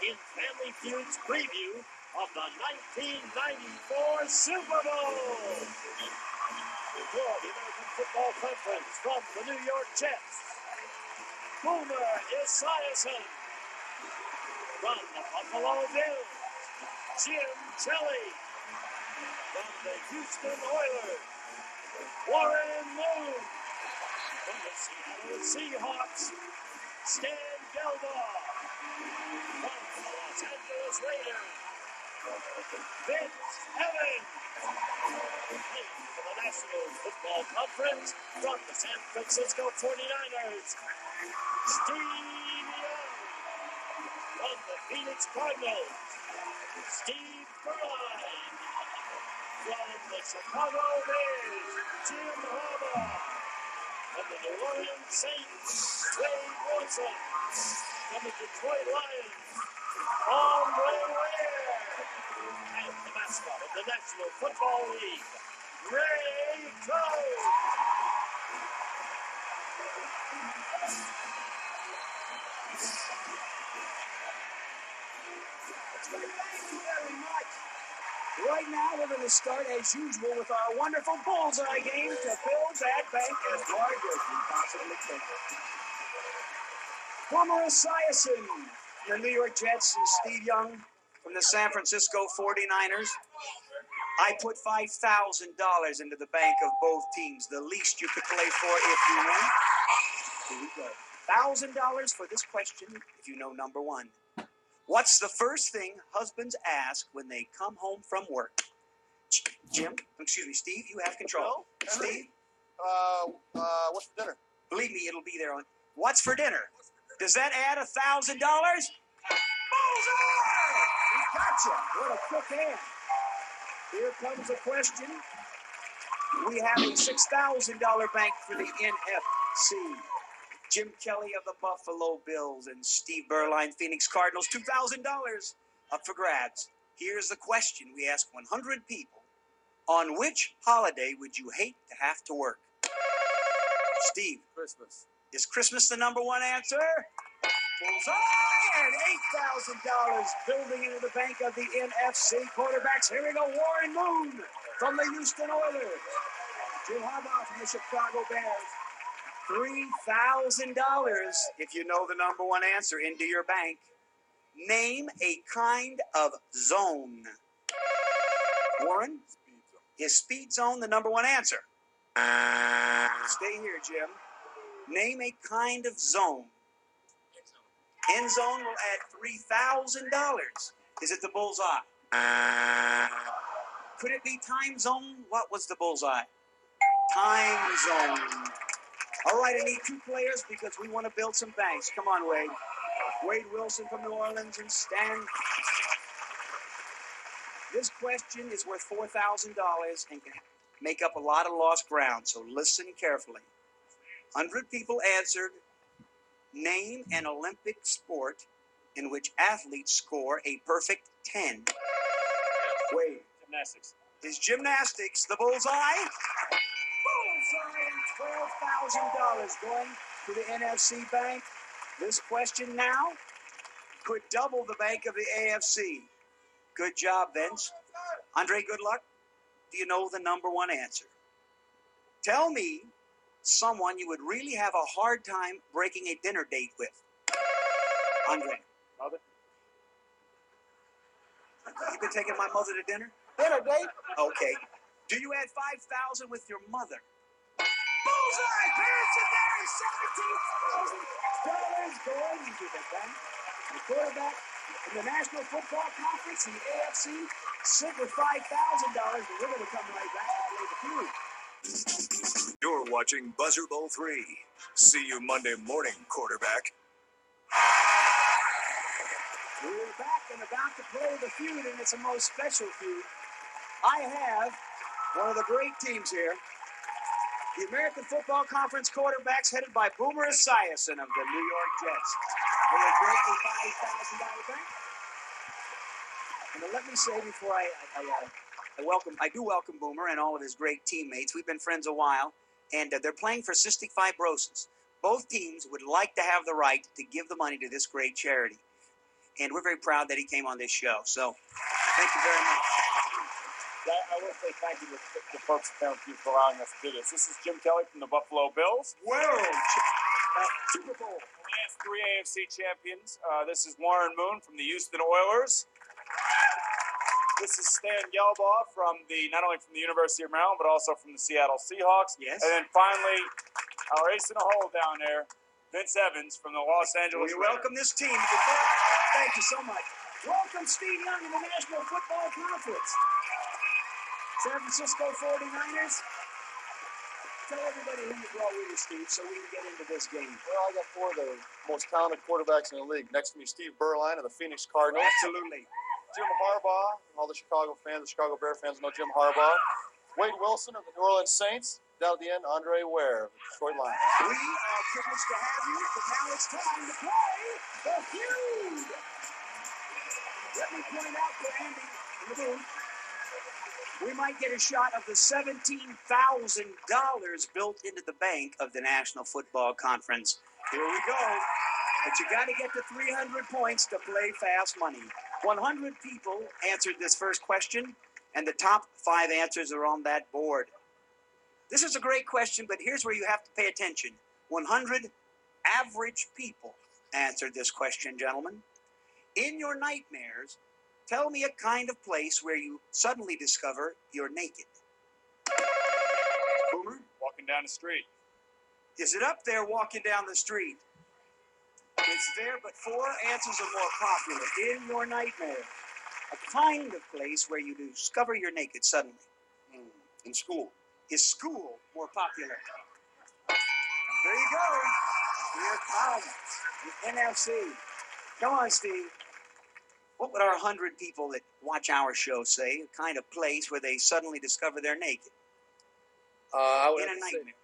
in Family Feud's preview of the 1994 Super Bowl. For the American Football Conference from the New York Jets, Boomer Esiason. From the Buffalo Bills, Jim Kelly. From the Houston Oilers, Warren Moon. From the Seattle Seahawks, Stan Gelbaugh. From the Los Angeles Raiders, Vince Evans. Playing for the National Football Conference from the San Francisco 49ers, Steve Young. From the Phoenix Cardinals, Steve Berline. From the Chicago Bears, Jim Harbaugh. From the New Orleans Saints, Wade Wilson. From the Detroit Lions, Andre Ware. And the mascot of the National Football League, Ray Close. Thank you very much. Right now, we're going to start, as usual, with our wonderful bullseye game to build that bank as large as we possibly can. Boomer Esiason, the New York Jets, and Steve Young from the San Francisco 49ers. I put $5,000 into the bank of both teams, the least you could play for if you win. Here we go. $1,000 for this question if you know number one. What's the first thing husbands ask when they come home from work? Steve, you have control. Steve? What's for dinner? Believe me, it'll be there on. What's for dinner? Does that add $1,000? Bullseye! We gotcha. What a quick hand. Here comes a question. We have a $6,000 bank for the NFC. Jim Kelly of the Buffalo Bills and Steve Berline, Phoenix Cardinals, $2,000 up for grabs. Here's the question we ask 100 people. On which holiday would you hate to have to work? Steve. Christmas. Is Christmas the number one answer? Bullseye! And $8,000 building into the bank of the NFC quarterbacks. Here we go, Warren Moon from the Houston Oilers. Jim Harbaugh from the Chicago Bears. $3,000 if you know the number one answer into your bank. Name a kind of zone. Warren? Speed zone. Is speed zone the number one answer? Stay here, Jim. Name a kind of zone. End zone will add $3,000. Is it the bullseye? Could it be time zone? What was the bullseye? Time zone. All right, I need two players because we want to build some banks. Come on, Wade. Wade Wilson from New Orleans and Stan. This question is worth $4,000 and can make up a lot of lost ground, so listen carefully. 100 people answered, name an Olympic sport in which athletes score a perfect 10. Wade. Gymnastics. Is gymnastics the bullseye? Bullseye and $12,000 going to the NFC bank. This question now could double the bank of the AFC. Good job, Vince. Andre, good luck. Do you know the number one answer? Tell me someone you would really have a hard time breaking a dinner date with. Andre. Mother. You been taking my mother to dinner? Dinner date? Okay. Do you add $5,000 with your mother? Bullseye! Parents and $17,000 going into the bank. The quarterback in the National Football Conference in the AFC sit with $5,000, and we're going to come right back and play the feud. You're watching Buzzer Bowl 3. See you Monday morning, quarterback. We're back and about to play the feud, and it's a most special feud. I have one of the great teams here. The American Football Conference quarterbacks headed by Boomer Esiason of the New York Jets. They are greatly $5,000 bank. And let me say before I do welcome Boomer and all of his great teammates. We've been friends a while, and they're playing for cystic fibrosis. Both teams would like to have the right to give the money to this great charity. and we're very proud that he came on this show. So thank you very much. I will say thank you to the folks at Parent View for allowing us to do this. This is Jim Kelly from the Buffalo Bills. Super Bowl. The last 3 AFC champions. This is Warren Moon from the Houston Oilers. This is Stan Gelbaugh from not only from the University of Maryland, but also from the Seattle Seahawks. Yes. And then finally, our ace in the hole down there, Vince Evans from the Los Angeles We Rams. welcome this team. Thank you so much. Welcome Steve Young to the National Football Conference. San Francisco 49ers. Tell everybody who you brought with you, Steve, so we can get into this game. Well, I got 4 of the most talented quarterbacks in the league. Next to me, Steve Berline of the Phoenix Cardinals. Absolutely. Jim Harbaugh, all the Chicago fans, the Chicago Bear fans know Jim Harbaugh. Wade Wilson of the New Orleans Saints. Down at the end, Andre Ware of the Detroit Lions. We are privileged to have you, but now it's time to play the feud. Let me point out to Andy in the booth, we might get a shot of the $17,000 built into the bank of the National Football Conference. Here we go. But you got to get to 300 points to play fast money. 100 people answered this first question, and the top 5 answers are on that board. This is a great question, but here's where you have to pay attention. 100 average people answered this question, gentlemen. In your nightmares, tell me a kind of place where you suddenly discover you're naked. Boomer? Walking down the street. Is it up there walking down the street? It's there, but 4 answers are more popular. In your nightmare, a kind of place where you discover you're naked suddenly. In school. Is school more popular? There you go. Your comments. The NFC. Come on, Steve. What would our 100 people that watch our show say? A kind of place where they suddenly discover they're naked. I would In a have to say, nightmare.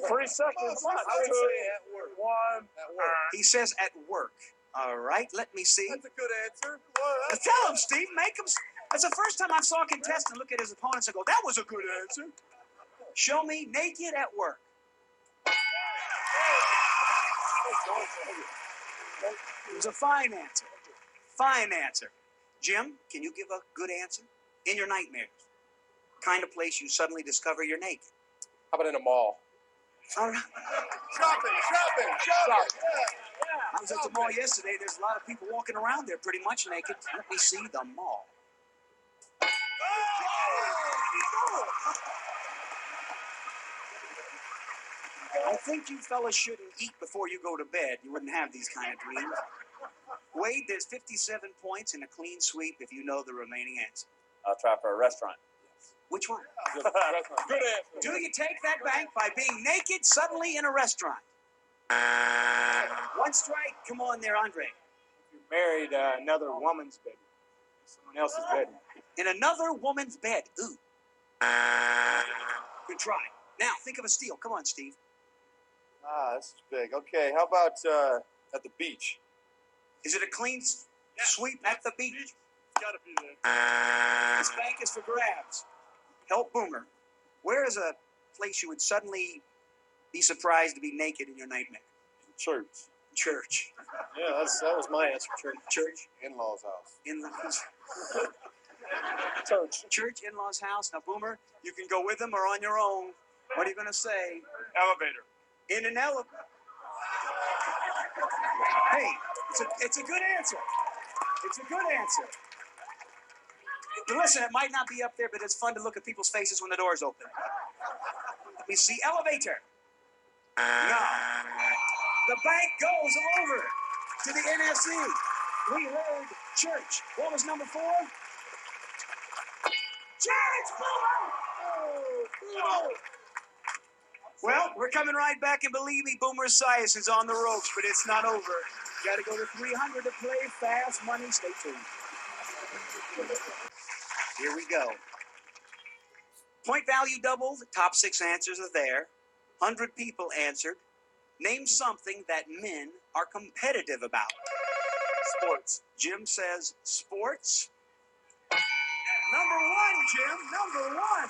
3 seconds. I would say at work. 1. At work. He says at work. All right, let me see. That's a good answer. Well, that's Tell him, Steve. Make him. That's the first time I saw a contestant look at his opponents and go, that was a good answer. Show me naked at work. It was a fine answer. Fine answer. Jim, can you give a good answer? In your nightmares. Kind of place you suddenly discover you're naked. How about in a mall? All right. Shopping. I was at the mall yesterday. There's a lot of people walking around there pretty much naked. Let me see the mall. I think you fellas shouldn't eat before you go to bed. You wouldn't have these kind of dreams. Wade, there's 57 points and a clean sweep if you know the remaining answer. I'll try for a restaurant. Which one? Good answer. Do you take that bank by being naked suddenly in a restaurant? One strike. Come on there, Andre. You married another woman's bed. Someone else's bed. In another woman's bed. Ooh. Good try. Now, think of a steal. Come on, Steve. This is big. Okay, how about at the beach? Is it a clean sweep at the beach? It's gotta be there. This bank is for grabs. Help Boomer. Where is a place you would suddenly be surprised to be naked in your nightmare? Church. Church. Yeah, that was my answer. Church. Church. In-laws house. In-laws. Church. Church, in-laws house. Now, Boomer, you can go with them or on your own. What are you going to say? Elevator. In an elevator. Hey, it's a good answer. It's a good answer. Listen, it might not be up there, but it's fun to look at people's faces when the door's open. Let me see. Elevator. No. The bank goes over to the NFC. We heard church. What was number 4? Church! Oh, well, we're coming right back, and believe me, Boomer Esiason is on the ropes, but it's not over. You got to go to 300 to play fast money. Stay tuned. Here we go. Point value doubled. The top 6 answers are there. 100 people answered. Name something that men are competitive about. Sports. Jim says sports. Number 1, Jim. Number 1.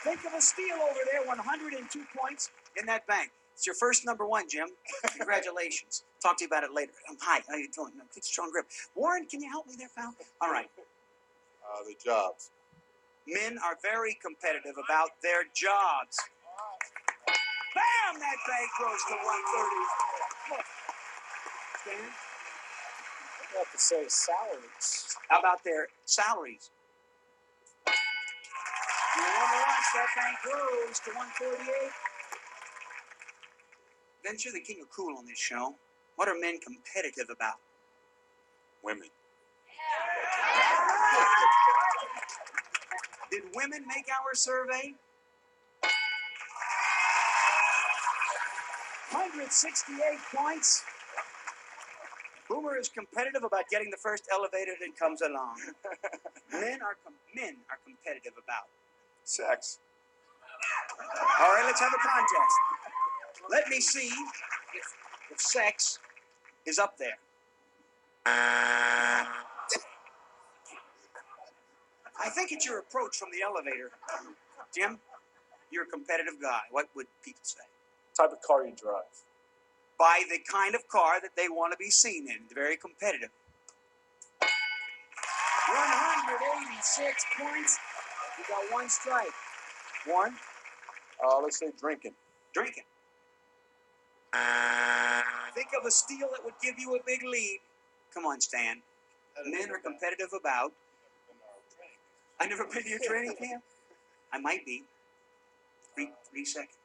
Think of a steal over there. 102 points in that bank. It's your first #1, Jim. Congratulations. Talk to you about it later. Hi, how you doing? Good strong grip. Warren, can you help me there, pal? All right. The jobs. Men are very competitive about their jobs. Bam! That bank goes to 130. Stan? I have to say salaries. How about their salaries? You want to watch that bank grows to 148? Vince, you're the king of cool on this show. What are men competitive about? Women. Did women make our survey? 168 points. Boomer is competitive about getting the first elevator that comes along. Men are competitive about Sex. All right, let's have a contest. Let me see if sex is up there. I think it's your approach from the elevator. Jim, you're a competitive guy. What would people say? Type of car you drive. Buy the kind of car that they want to be seen in. Very competitive. 186 points. You got one strike. Warren, Let's say drinking. drinking. Think of a steal that would give you a big lead. Come on, Stan. Men are competitive about. I never been to your training camp. I might be. Three seconds.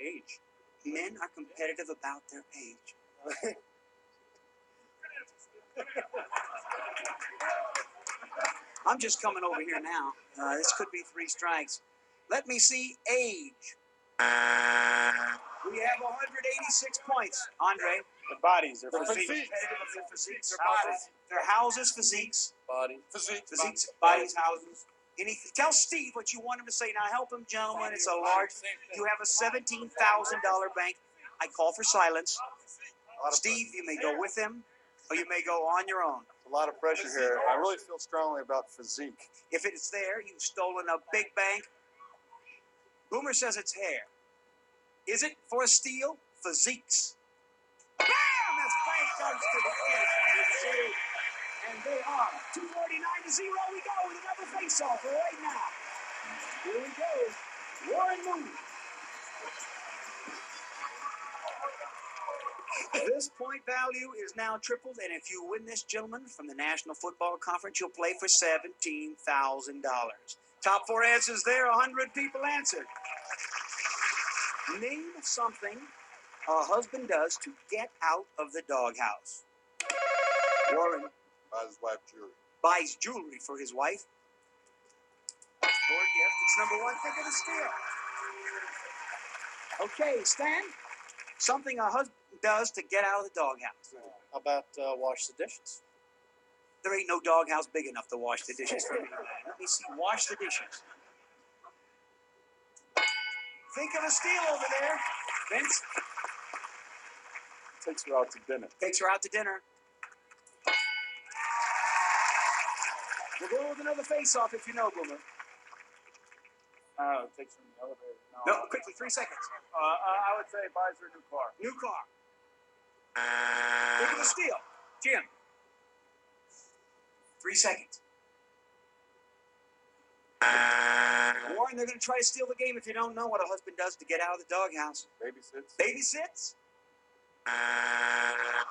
Age. Men are competitive about their age. I'm just coming over here now. This could be 3 strikes. Let me see age. We have 186 points. Andre, Their bodies, their Their physique. physique. competitive of their physiques, their Houses. bodies, their houses, physiques, Body. Physique. physiques, bodies, houses. Anything. Tell Steve what you want him to say. Now help him, gentlemen. It's a large. You have a $17,000 bank. I call for silence. Steve, you may go with him, or you may go on your own. A lot of pressure here. I really feel strongly about physique. If it's there, you've stolen a big bank. Boomer says it's hair. Is it for a steal? Physiques. Bam! This bank comes to the edge. And they are 249-0. We go with another face-off right now. Here we go. Warren Moon. This point value is now tripled, and if you win this, gentlemen, from the National Football Conference, you'll play for $17,000. Top 4 answers there. 100 people answered. Name something a husband does to get out of the doghouse. Warren Buys his wife jewelry. buys jewelry for his wife. Or gift. It's #1. Think of the steal. Okay, Stan. Something a husband does to get out of the doghouse. How about wash the dishes? There ain't no doghouse big enough to wash the dishes for me. Let me see. Wash the dishes. Think of a steal over there. Vince Takes her out to dinner. takes her out to dinner. We'll go with another face-off if you know, Boomer. Takes her in the elevator. No, quickly, 3 seconds. I would say buys her a new car. New car. Think of a steal. Jim. 3 seconds. Warren, they're going to try to steal the game if you don't know what a husband does to get out of the doghouse. Babysits. Babysits?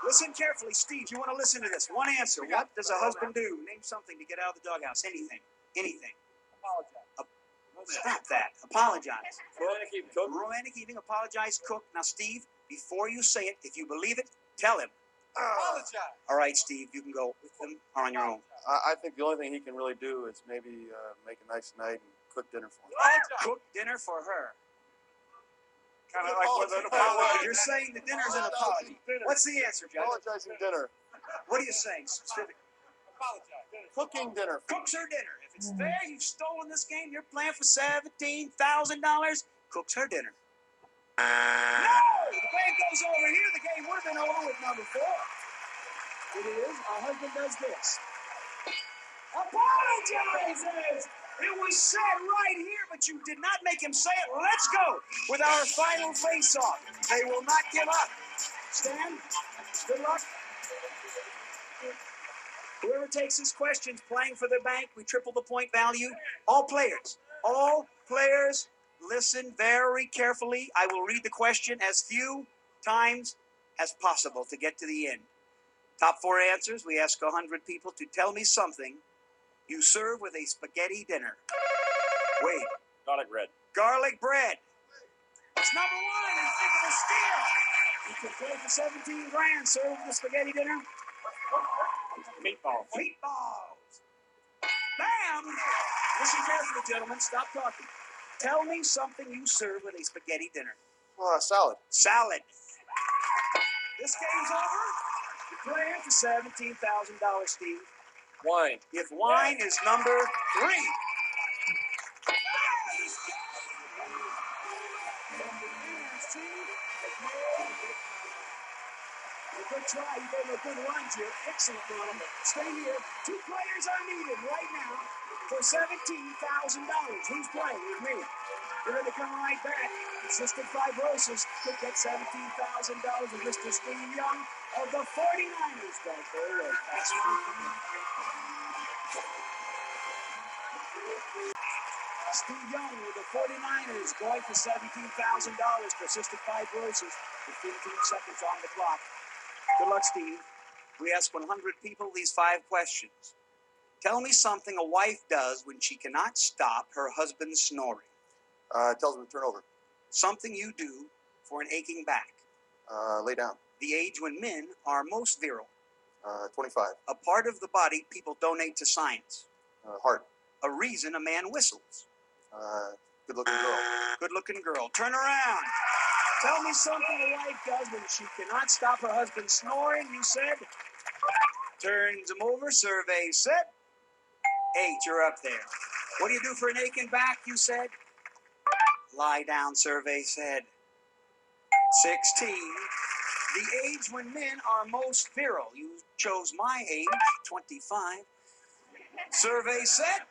Listen carefully. Steve, you want to listen to this. One answer. What does a husband do? Name something to get out of the doghouse. Anything. Anything. Apologize. Stop that. Apologize. Cook. Romantic eating, apologize, cook. Now, Steve, before you say it, if you believe it, tell him. Apologize. All right, Steve, you can go with them or on your own. I think the only thing he can really do is maybe make a nice night and cook dinner for him. Cook dinner for her. Kind of like with an apology. You're saying the dinner's an apology. What's the answer, Judge? Apologizing dinner. What are you saying specifically? Cooking dinner. Cooks her dinner. If it's there, you've stolen this game. You're playing for $17,000. Cooks her dinner. No! The bank goes over here. The game would have been over with #4. It is. Our husband does this. Apologizes! It was said right here, but you did not make him say it. Let's go with our final face-off. They will not give up. Stan, good luck. Whoever takes this question is playing for the bank. We triple the point value. All players, listen very carefully. I will read the question as few times as possible to get to the end. Top 4 answers. We ask 100 people to tell me something you serve with a spaghetti dinner. Wade. Garlic bread. Garlic bread. It's number 1. And think of a steal. You can play for 17 grand. Serve with a spaghetti dinner. Meatballs. Meatballs. Bam! Listen carefully, gentlemen. Stop talking. Tell me something you serve with a spaghetti dinner. Salad. Salad. This game's over. You're playing for $17,000, Steve. Wine. If wine is number 3. Good try. You gave him a good run, Jim. Excellent run. Stay here. 2 players are needed right now for $17,000. Who's playing with me? You're going to come right back. Cystic fibrosis could get $17,000 with Mr. Steve Young of the 49ers. Don't go away. That's Steve Young with the 49ers going for $17,000 for cystic fibrosis with 15 seconds on the clock. Good luck, Steve. We ask 100 people these 5 questions. Tell me something a wife does when she cannot stop her husband snoring. Tells him to turn over. Something you do for an aching back. Lay down. The age when men are most virile. 25. A part of the body people donate to science. Heart. A reason a man whistles. Good looking girl. Good-looking girl. Turn around. Tell me something a wife does when she cannot stop her husband snoring, you said. Turns him over. Survey said. 8, you're up there. What do you do for an aching back, you said? Lie down, survey said. 16. The age when men are most virile. You chose my age, 25. Survey said.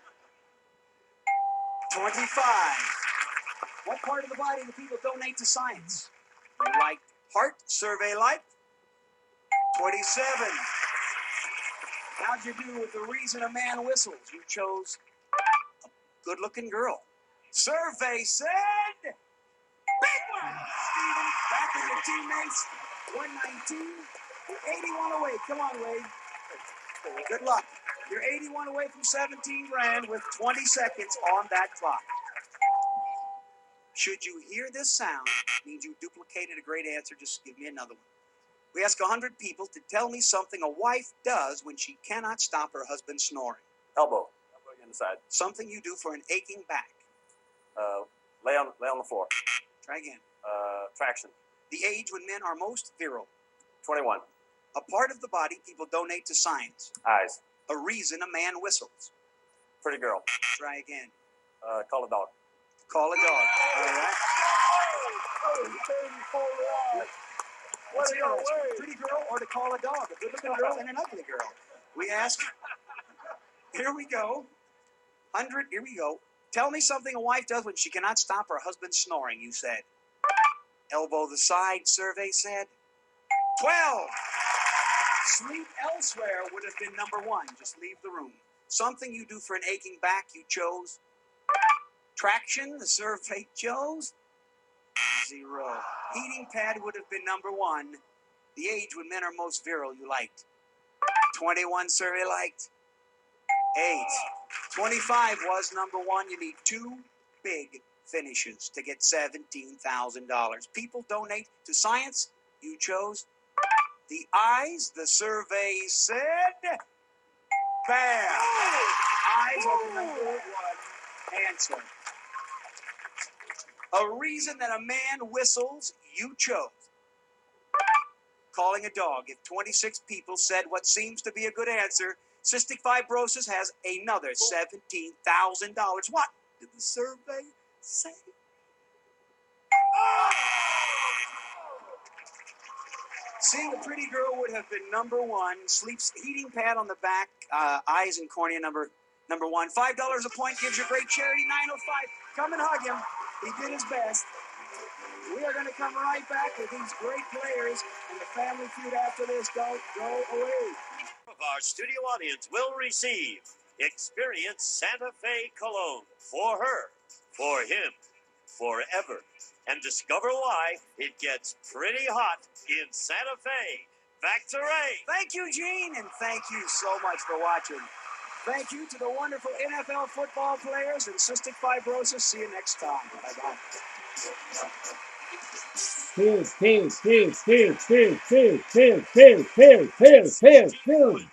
25. What part of the body do people donate to science? Right heart, survey light. 27. How'd you do with the reason a man whistles? You chose a good-looking girl. Survey said, big one! Steven, back with your teammates. 119. You're 81 away. Come on, Wade. Good luck. You're 81 away from 17 grand with 20 seconds on that clock. Should you hear this sound, means you duplicated a great answer. Just give me another one. We ask 100 people to tell me something a wife does when she cannot stop her husband snoring. Elbow. Elbow on the side. Something you do for an aching back. Lay on the floor. Try again. Traction. The age when men are most virile. 21. A part of the body people donate to science. Eyes. A reason a man whistles. Pretty girl. Try again. Call a dog. Call a dog. All right. What's it called? Pretty girl or to call a dog? A good-looking girl and an ugly girl. We ask. Here we go. 100. Here we go. Tell me something a wife does when she cannot stop her husband snoring, you said. Elbow the side, survey said. 12. Sleep elsewhere would have been number 1. Just leave the room. Something you do for an aching back, you chose. Traction, the survey chose. 0. Heating pad would have been number 1. The age when men are most virile, you liked. 21, survey liked. 8. 25 was number 1. You need 2 big finishes to get $17,000. People donate to science. You chose the eyes. The survey said, bam! Eyes are the number 1 answer. A reason that a man whistles, you chose. Calling a dog. If 26 people said what seems to be a good answer, cystic fibrosis has another $17,000. What did the survey say? See, the pretty girl would have been number 1. Sleeps heating pad on the back, eyes and cornea number Number one, $5 a point gives you great charity. 905. Come and hug him. He did his best. We are going to come right back with these great players and the Family Feud after this. Don't go away. Of our studio audience will receive Experience Santa Fe Cologne for her, for him, forever, and discover why it gets pretty hot in Santa Fe. Back to Ray. Thank you, Gene, and thank you so much for watching. Thank you to the wonderful NFL football players and cystic fibrosis. See you next time. Bye-bye.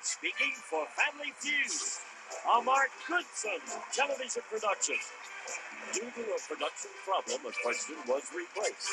Speaking for Family Feud, a Mark Goodson television production. Due to a production problem, a question was replaced.